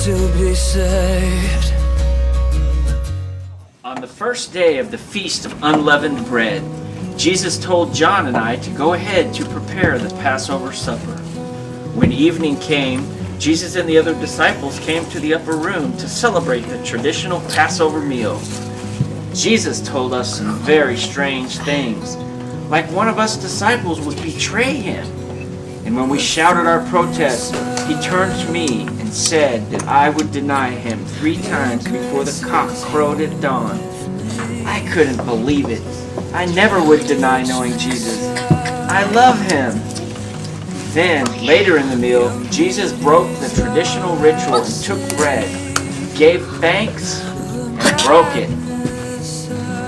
to be saved. On the first day of the Feast of Unleavened Bread, Jesus told John and I to go ahead to prepare the Passover supper. When evening came, Jesus and the other disciples came to the upper room to celebrate the traditional Passover meal. Jesus told us some very strange things, like one of us disciples would betray him. And when we shouted our protest, he turned to me and said that I would deny him 3 times before the cock crowed at dawn. I couldn't believe it. I never would deny knowing Jesus. I love him. Then, later in the meal, Jesus broke the traditional ritual and took bread, gave thanks, and broke it,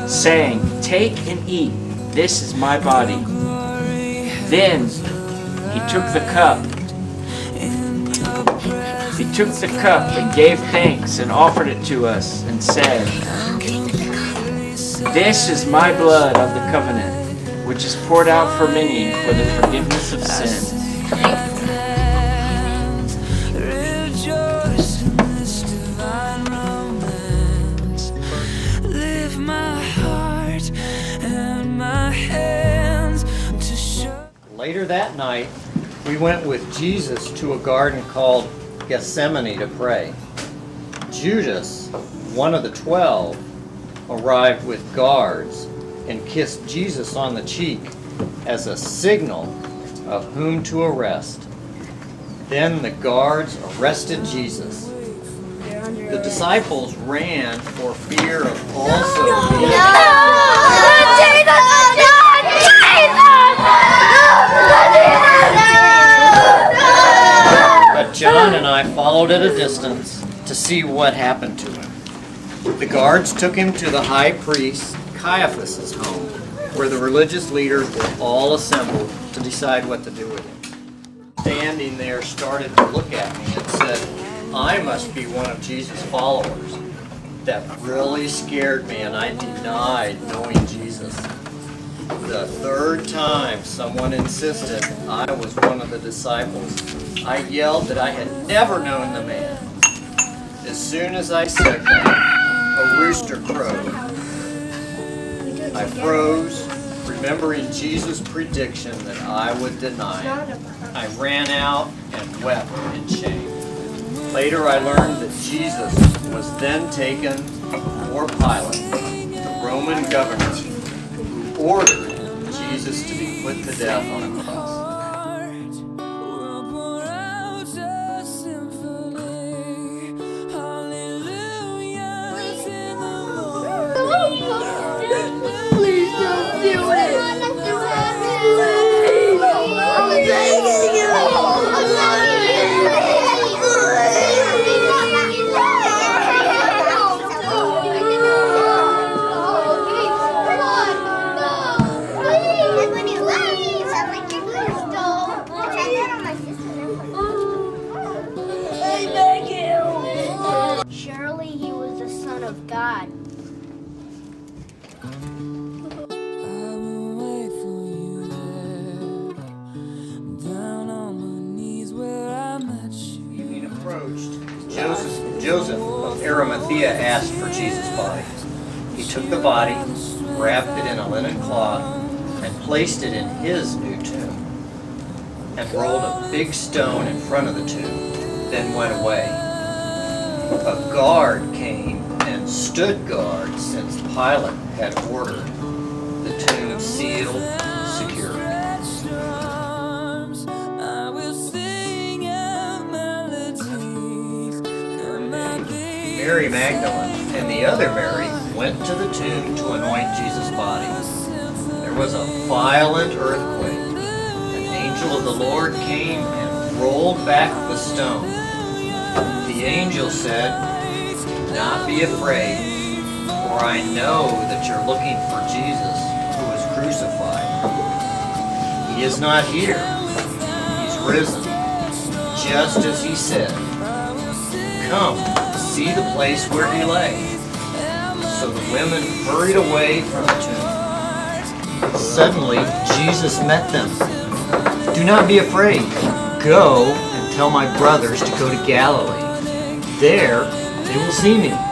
saying, "Take and eat. This is my body." Then he took the cup. He took the cup and gave thanks and offered it to us and said, "This is my blood of the covenant, which is poured out for many for the forgiveness of sin." Rejoice in this divine romance. Lift my heart and my hands to show. Later that night, we went with Jesus to a garden called Gethsemane to pray. Judas, one of the 12, arrived with guards and kissed Jesus on the cheek as a signal of whom to arrest. Then the guards arrested Jesus. The disciples ran for fear of also being But John and I followed at a distance to see what happened to him. The guards took him to the high priest Caiaphas' home, where the religious leaders were all assembled to decide what to do with him. Standing there started to look at me and said, "I must be one of Jesus' followers." That really scared me, and I denied knowing Jesus. The third time someone insisted I was one of the disciples, I yelled that I had never known the man. As soon as I said that, a rooster crowed. I froze, remembering Jesus' prediction that I would deny him. I ran out and wept in shame. Later I learned that Jesus was then taken before Pilate, the Roman governor, who ordered Jesus to be put to death on a cross. Please don't do it. Surely he was the Son of God. Evening approached. Joseph of Arimathea asked for Jesus' body. He took the body, wrapped it in a linen cloth, and placed it in his new tomb, and rolled a big stone in front of the tomb, then went away. A guard came and stood guard since Pilate had ordered the tomb sealed, secure. Mary Magdalene and the other Mary went to the tomb to anoint Jesus' body. There was a violent earthquake. An angel of the Lord came and rolled back the stone. The angel said, "Do not be afraid, for I know that you're looking for Jesus who was crucified. He is not here. He's risen, just as he said. Come, see the place where he lay." So the women hurried away from the tomb. Suddenly, Jesus met them. "Do not be afraid. Go and tell my brothers to go to Galilee. There they will see me.